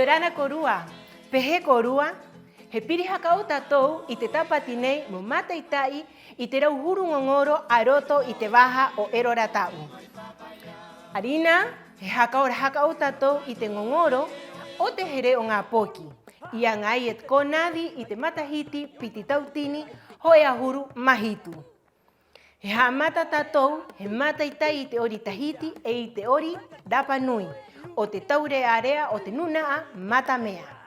Orana korua, pehe korua, he piri hakau tatou i te tapati nei mo mata itai i te rau huru ngongoro a roto i te waha o erora tau. Arina, he hakau tatou i te ngongoro o te here o ngā poki. Ia ngai et konadi i te matahiti piti tautini ho e ahuru mahitu. He hamata tatou, he mata itai i te ori tahiti e i te ori Rapa Nui, o te taure area o te nunaa mata mea.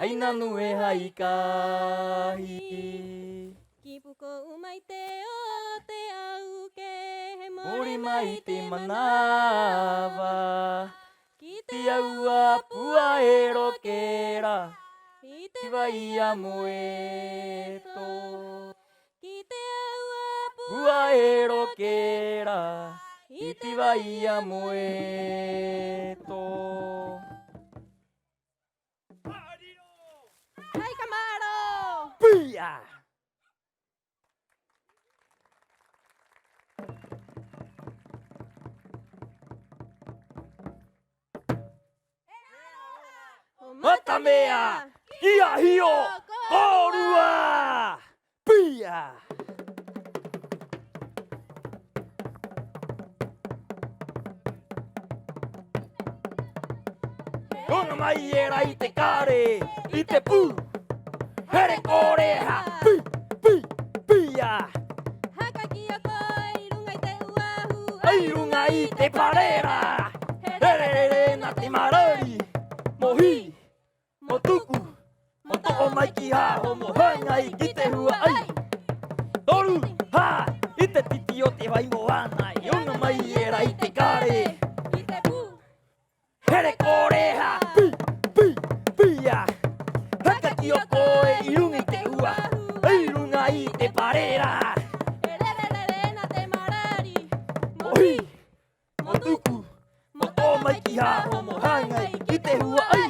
Aina nue hai kahi. Ki puko umai te o te au ke he Mori mai te manawa. Ki Te aua pua e rokera. I te Vai a moeto. Ki te aua Pua e rokera. I te vai a moeto. Hai Kamaro! Pia! Mata mea! Ia hio! Korua! Pia! Ona mai era i te kare, i te pū! Here koreha! Pi! Pi! Pia! Haka ki o koi runga i te uahu Ai runga i te parera! Here na te marari! Mohi! Mo tuku! Mo to'o mai ki haho mo hanga i ki te hua ai! Toru! Ha! I te titi o te vai mo ana i ona mai era i te kare! I te pū Here koreha! Pi! Pi! Pia! Haka ki o koe i runga i te ua! Ai runga i te parera! na te marari Mohi! Mo tuku! Mo to'o mai ki haho mo hanga i ki te hua ai!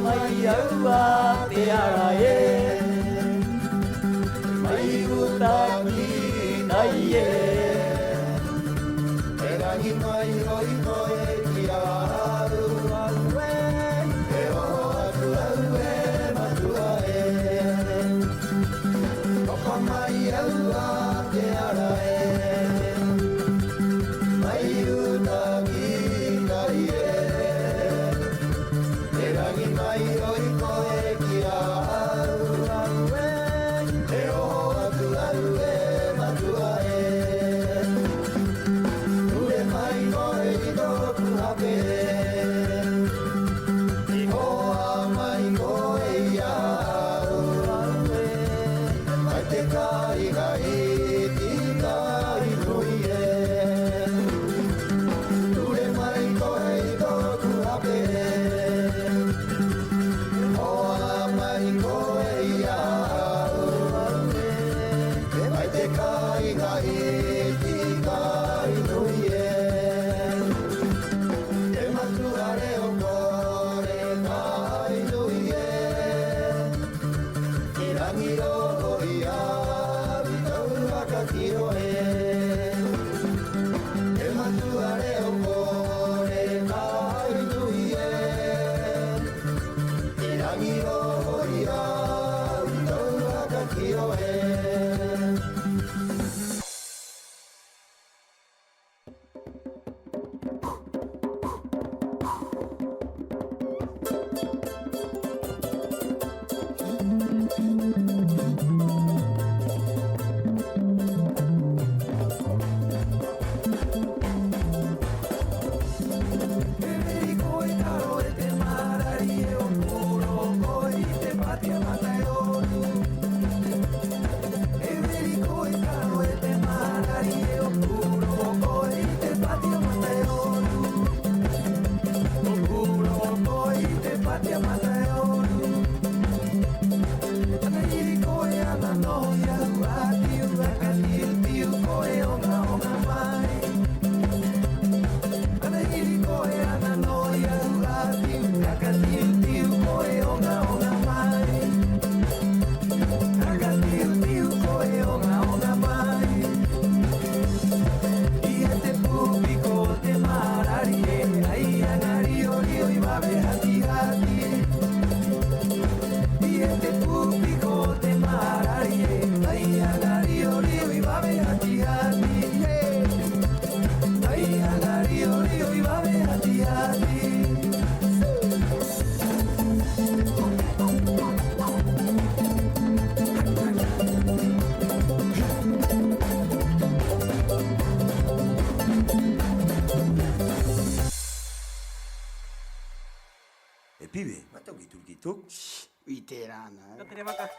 Mai aua te ara e Mai utaki nai e E rangi mai hoi hoi ki a haru au e E o atu au e matua e Koko mai au Pibe, mata gitu-gitu. Iterana. Terima kasih.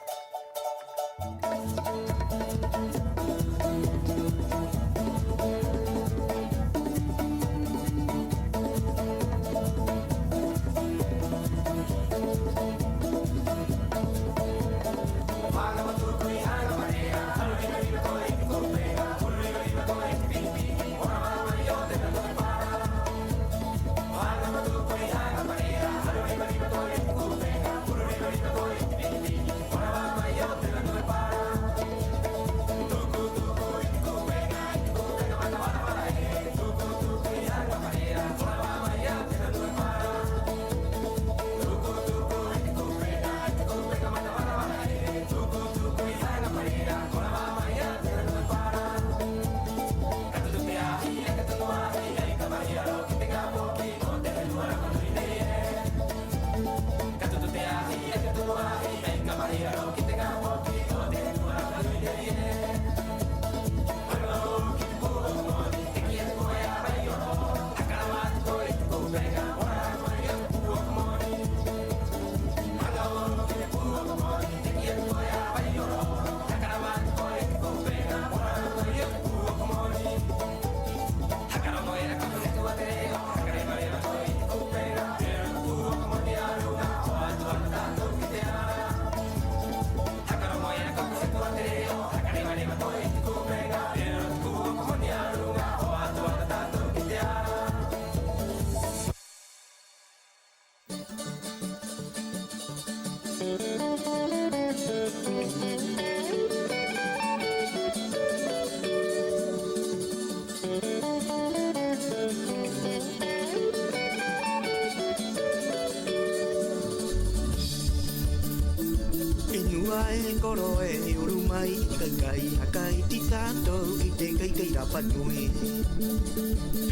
mai i kai hakai ti tātou i te kai kai rapa nui.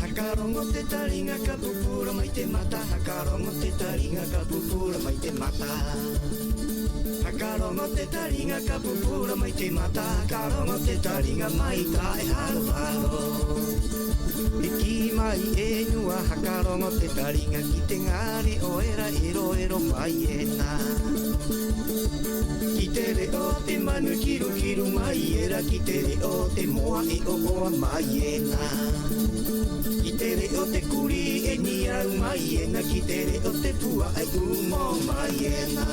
Hakarongo te taringa ka pupura mai te mata, hakarongo te taringa ka pupura mai te mata. Hakarongo te taringa ka pupura mai te mata, hakarongo te taringa mai ta e haro haro. E ki mai e nua hakarongo te taringa ki te ngare o era ero ero mai e nā. Ki te reo te manu kiru kiru mai era, ki te reo te moa e o oa mai e nā. Ki te reo te kuri e ni au mai e nā, ki te reo te pua ai umo mai e nā.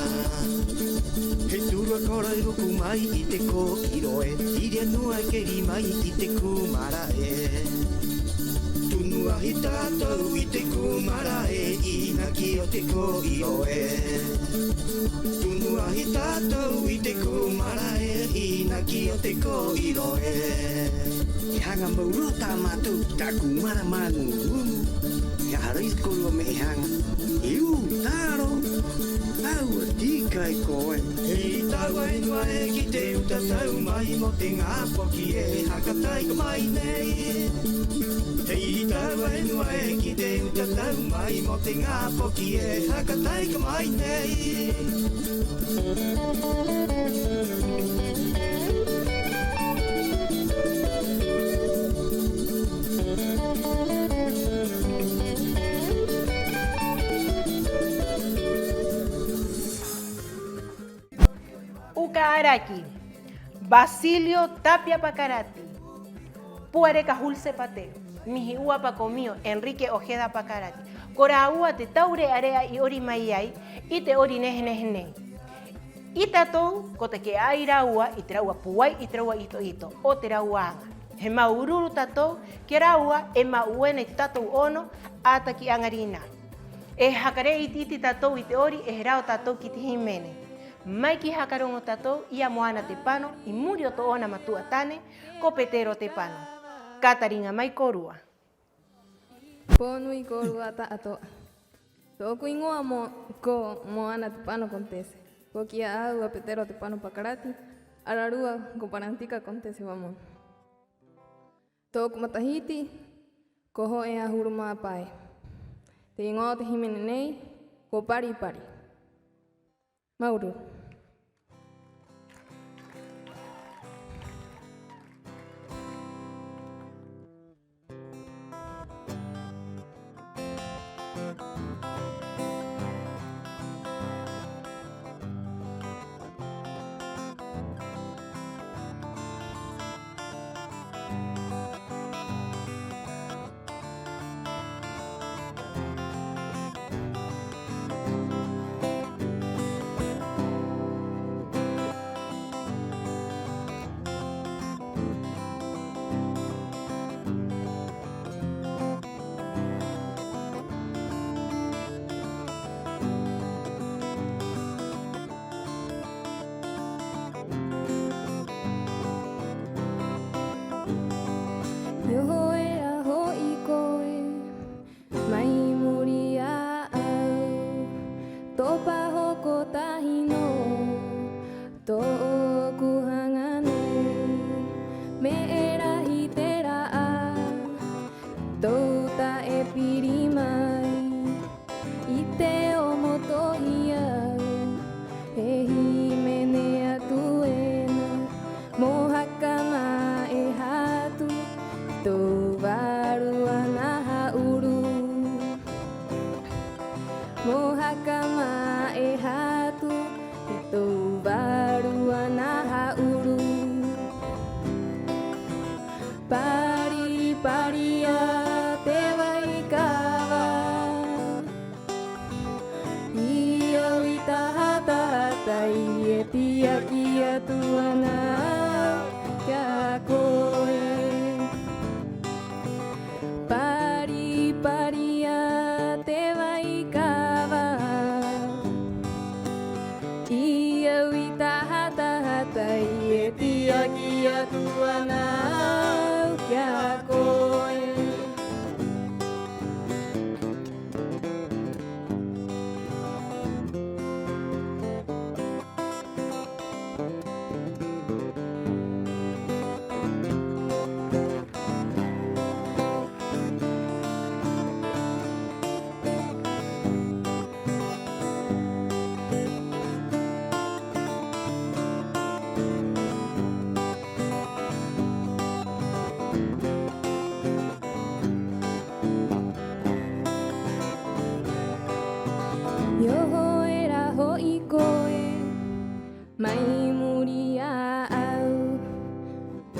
He turua korai ruku mai i te ko iroe, iria nua ke ri mai i te kumara e. Tunua hi tātou i te kumara e, ina ki o te ko iroe. Tunua hi tātou i te kumara e, ina ki o te ko iroe. I hanga mauro tā mātou ki tā kumara manu. Ia harai korua me i hanga. Iu, tāro. Taua tika i koe. Hei taua inua e ki te uta tau mai mo te ngā poki e hakatai ka mai nei. Hei taua inua e ki te uta tau mai mo te ngā poki e hakatai ka mai nei. Ukaaraki, Basilio Tapia Pacarati, Puareca Julce Pateo, Mihi Ua Pacomio, Enrique Ojeda Pacarati, Cora Ua te taure area i ori mai ai, i te ori nehenehene. I tatou, ko te ke aira ua, i te raua puai, i te raua ito ito, o te raua anga. He maururu tatou, ke raua e mauena i tatou ono, ata ki angarina. E hakare iti tatou i te ori, e he rao tatou ki te himene. Mai ki hakarongo tatou, ia moana te pano, i muri o to ona matua tane, ko petero te pano. Kataringa mai korua. Pōnui korua ta ato. Tōku ingoa mo ko moana te pano kontese. Ko kia au a petero te pano pakarati, ararua ko parantika kontese wamo. Tōku matahiti, ko ho e ahuru maa pai. Te ingoa te himene nei, ko pari pari. Mauru.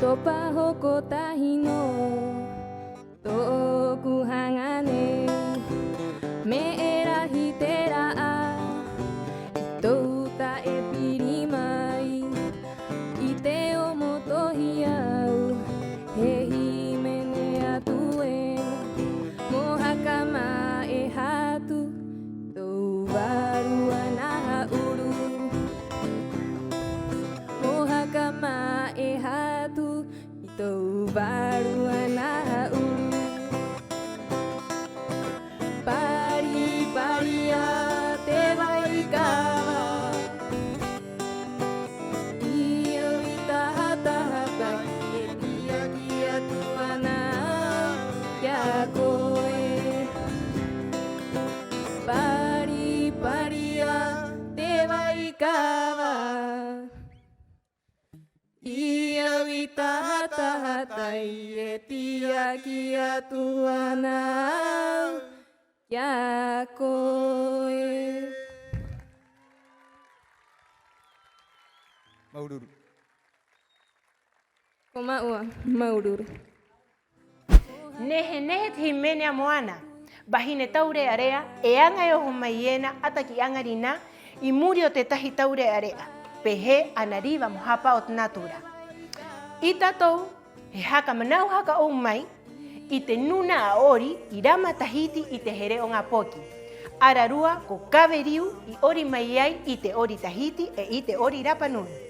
Sopa hoko tahi no Toku hangane Me era hitera a Touta e piri mai I te o motohi au He himene atu e Mohaka ma e hatu Tou waru ana hauru Mohaka ma e hatu I tou waru ana hauru Pari pari a te vai kawa Ia wita hata hata E kia kia tuana Kia koe Pari pari a te vai kawa Ia wita hata hata E tia kia tuana Kia koe Maururu. Ko maua, maururu. Nehe nehe te himene a moana. Bahine taure area, e anga e oho mai ena, ataki angarina, I muri o te tahi taure area. Pehe anariva mohapa o te natura. I tatou, he haka manau haka o mai, I te nuna a ori, I rama tahiti I te here o ngā poki. Ararua ko kaweriu I ori mai ai I te ori tahiti e I te ori Rapa Nui.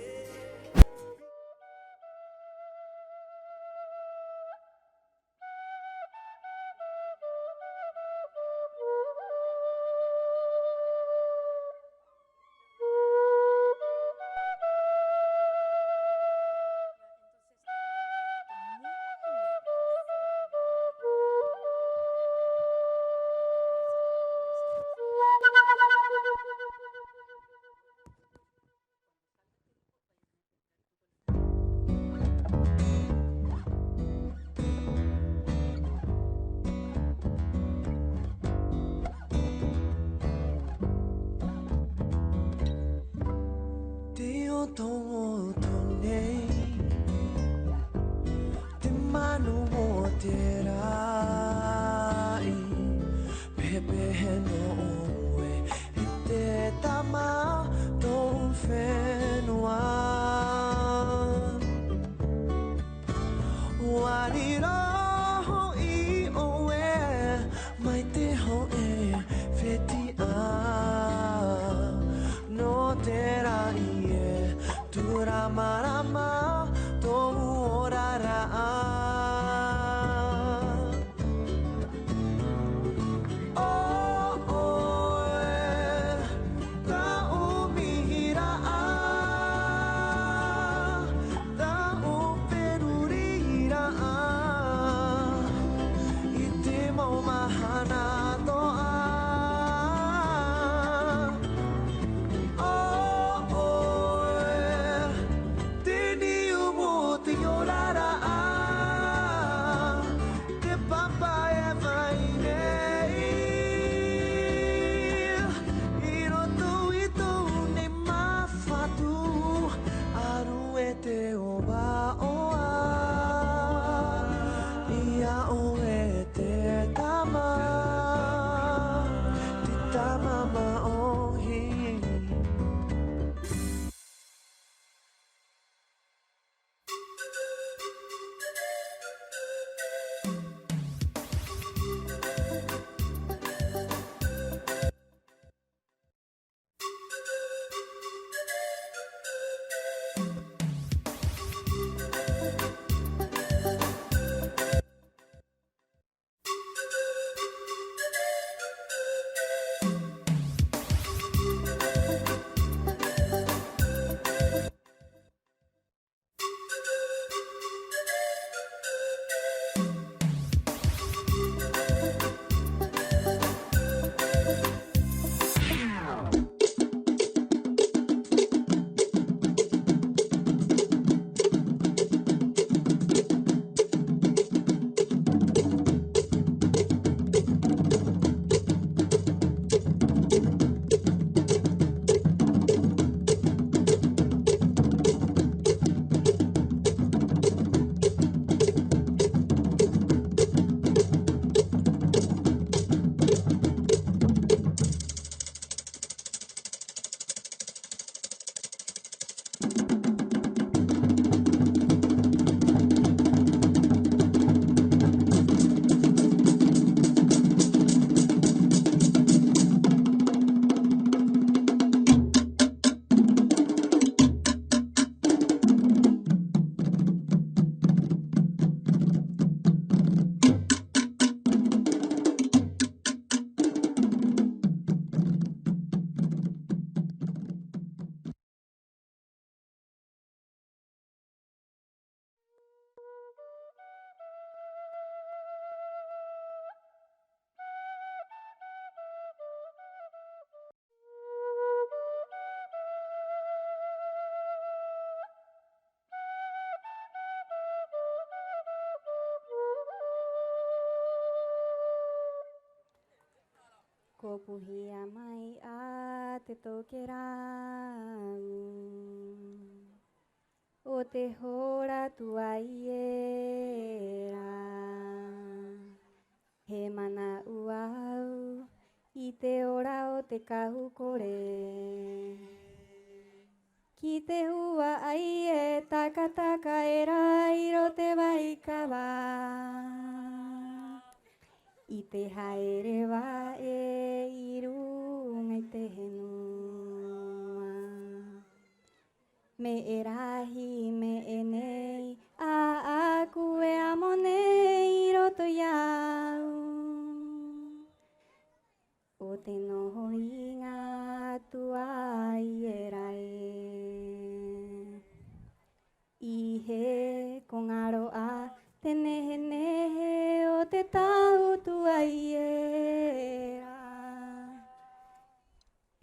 Ko puhia mai a te tokerau o te hora tua iera. He mana uau i te ora o te kahu kore. Ki te hua ai e takataka e rairo te waikawa. I te haere wa e i runga i te henua. Me e rahi me e nei a aku e amo nei i roto iau. O te noho i ngā tua i e rai. I he kongaro a te nehe nehe o te tau tua i e ra.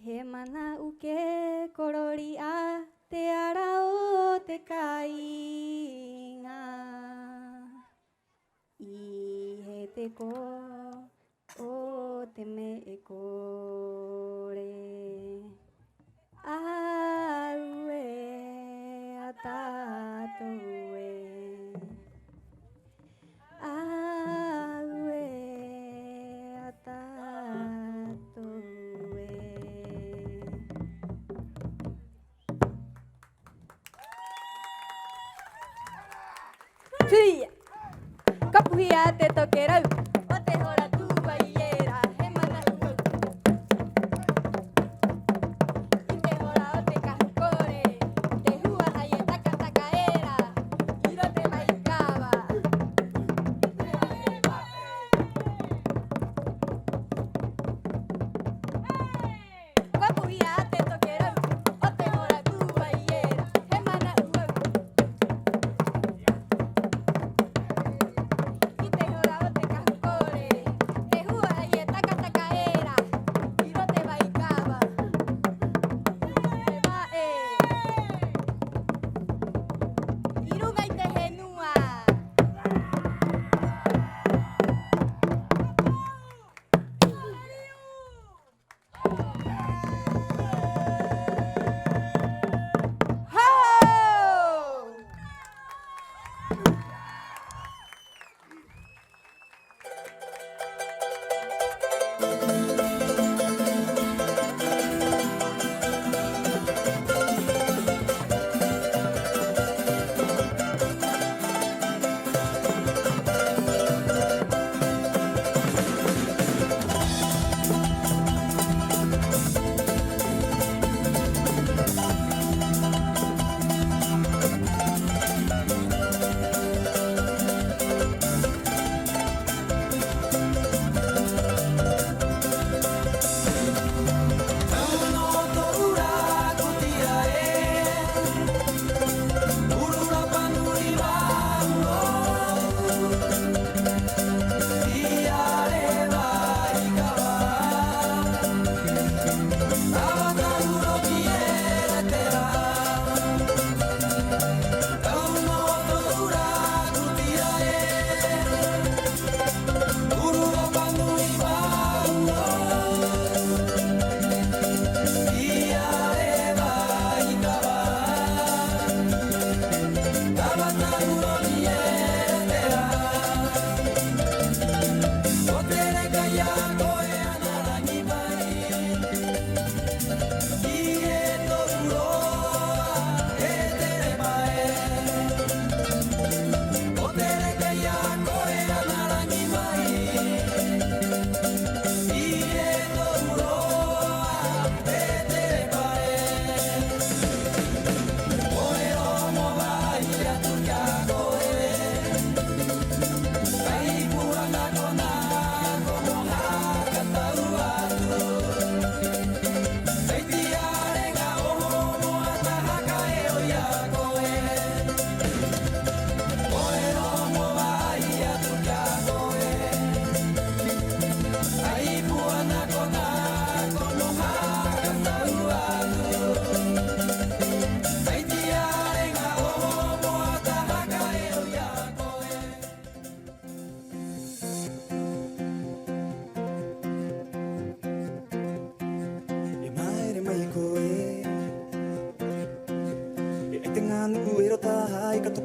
He mana uke korori a te ara o te kainga. I he te ko o te me e kore. Au e a tātou e. Au e a tātou e. Tia! Kapuhia te tokerau, o te hora tua i era, he mana ua. I te hora o te kahukore, te hua hai e takataka era, i ro te waikawa. Kapuhia te tokerau, o te hora tua i era, he mana ua. I te hora o te kahukore.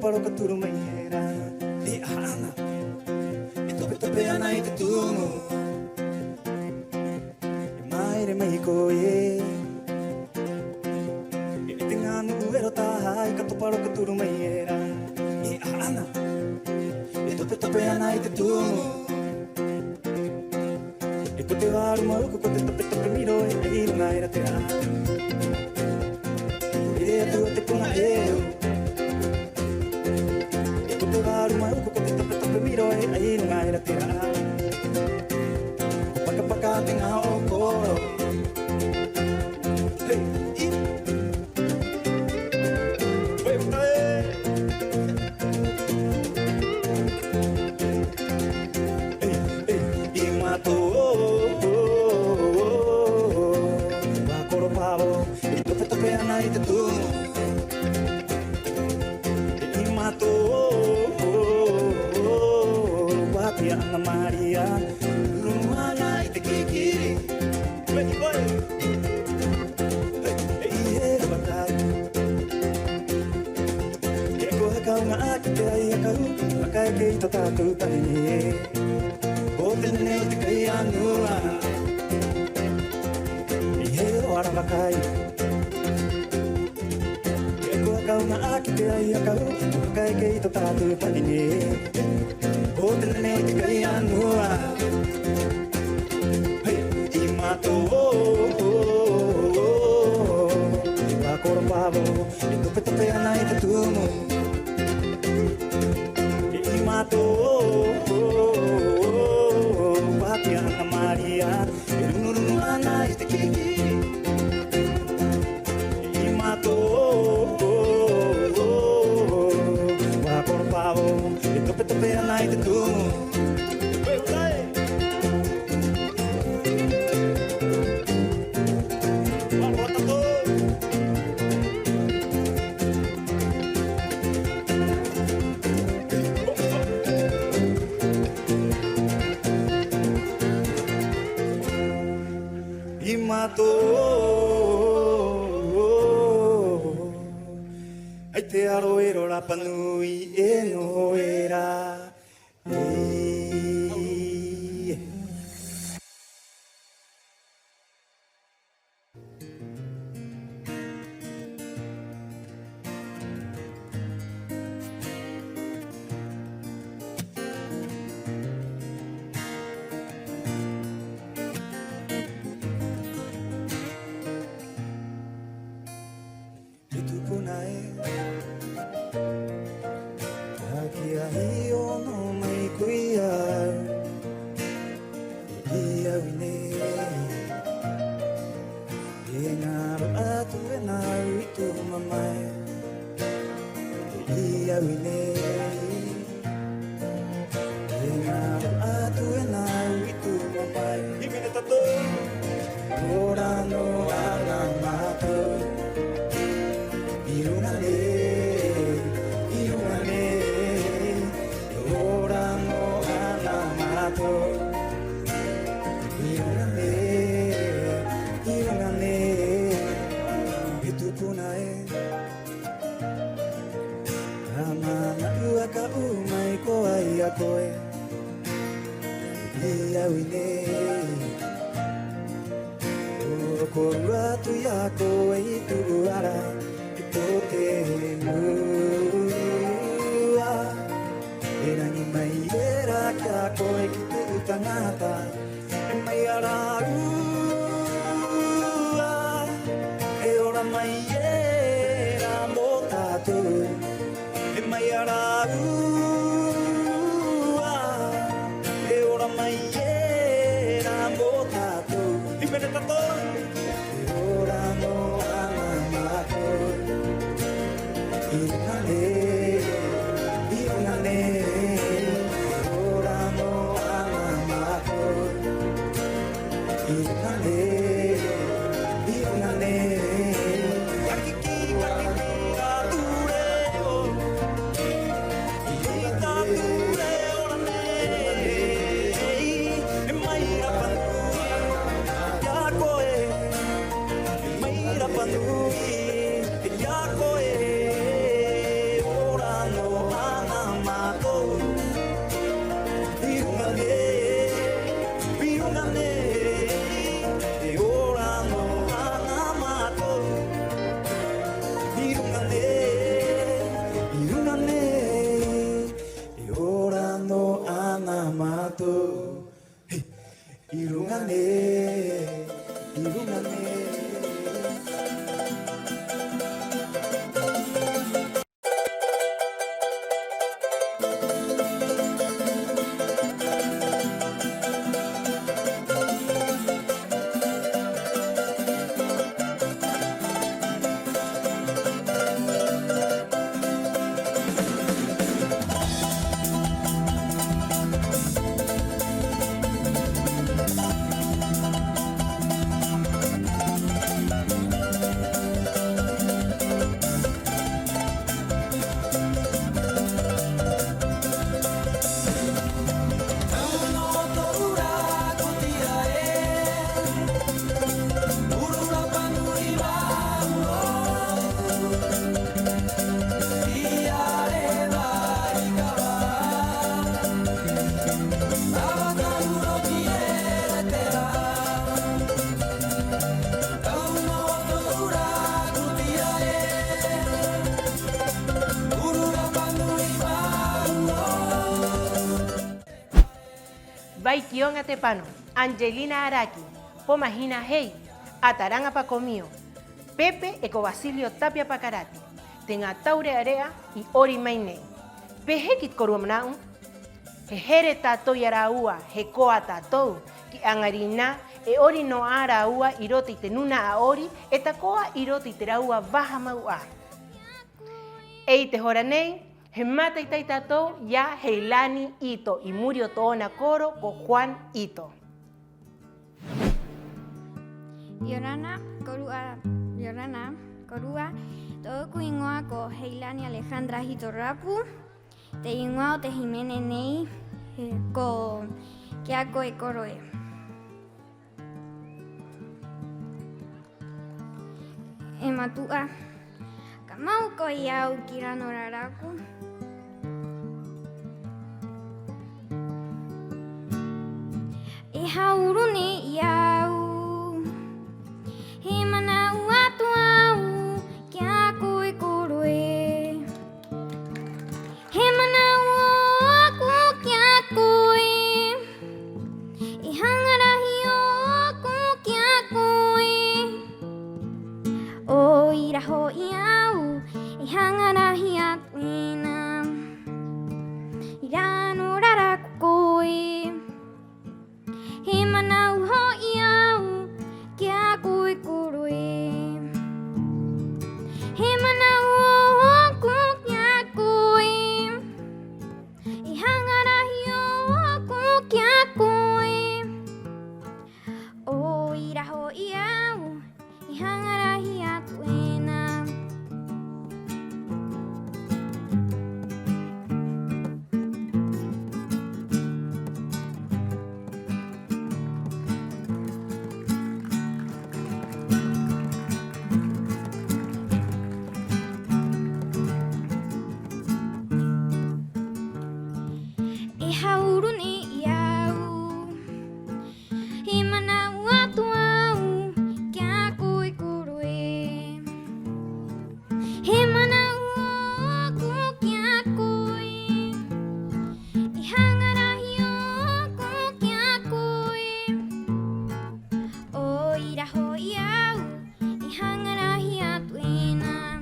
paroka turu mai era e ana e tope tope ana i te tumu e mai re mai ko e te nganu ero tahai ka to paroka turu mai era e ana e tope tope ana i te tumu e ko te waru maruku ko te tope tope miro e ai runga era te ana e tu te kona eu Waru mai uko te tope tope miro e ai runga era te ana Paka paka te ngā o koro Hey, i Wei utai Hey, hey, i mato Wa koro pavo I tope tope ana i te tumu I mato Ana Maria, Lumana i te kikiri Ready boy Hey, batai Ke koe kaunga aki te ai akau Makai ke i to tātou tanini O te nene o te kai anua I he o ara makai Ke koe kaunga aki te ai akau Makai ke i to tātou tanini O te nene te kai anua Hey, i mato Wa koro pavo I tope tope ana i te tumu I mato Wati ana Maria I runurunu ana i te kikiri I mato Wa koro pavo I tope tope ana i te tumu I mato Ai te aro e rora panui e no era Ora no ana mato, Ai Kionga Tepano, Angelina Araki, Pomagina Hei, Ataranga Pacomio, Pepe Eco Basilio Tapia Pacarati, Tenga Taure Area y Ori Maine. Pehekit Corumnaun, Hejere Tato Yaraua, Hekoa Tato, Ki Angarina, E Ori no Araua, Iroti Tenuna Aori, Etakoa Iroti Teraua Baja Maua. Eite Joranei, Hemata Itaitato, Ya Heilani Ito, y murió Toona Coro con Juan Ito. Yorana, Corua, todo Cuingoa con Heilani Alejandra Hitorapu, te Ingoa te Jimene Nei, con Kiako e Coroe. Ematua, Kamau Koyau Kirano Raraku. Hauruni yau Himana watu au Kia kui kurue Himana waku kia kui Ihangara hiyo waku kia kui O iraho iau Ihangara hiya tuina Irano raraku kui Himanau ho iau, kia kui kurui. Himanau ho ku kia kui. Ihangara hio ku kia kui. O ira ho iau, ihangara hia tuena. Hauruni iau Himana watu au Kia kui kurui Himana waku kia kui Ihangara hio ku kia kui O ira ho iau Ihangara hia tuina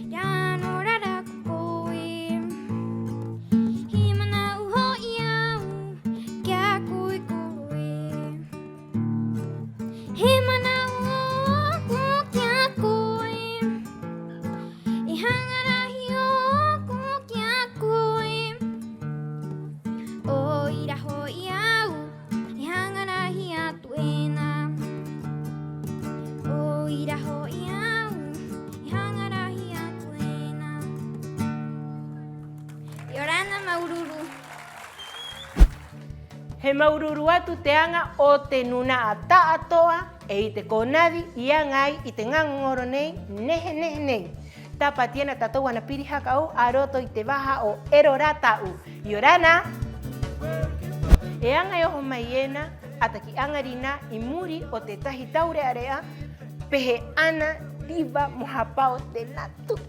Yano raraku kui Yorana Maururu. He maururu atu te anga o te nuna a ta atoa e i te konadi i angai i te ngangoro nei nehe nehe nei. Tapa tiena tatou ana piri hakau aroto i te waha o erora tau. Yorana. E anga e oho mai ena ataki angarina i muri o te tahi taure area pehe ana diva mohapao te natu.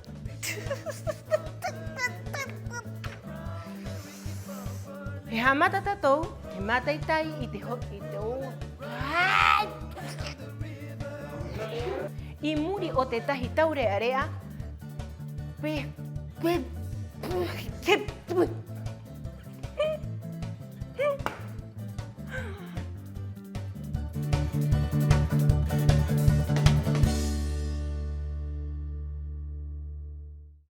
He hamata tatou, he mataitai i te o. I muri o te tahi taure area,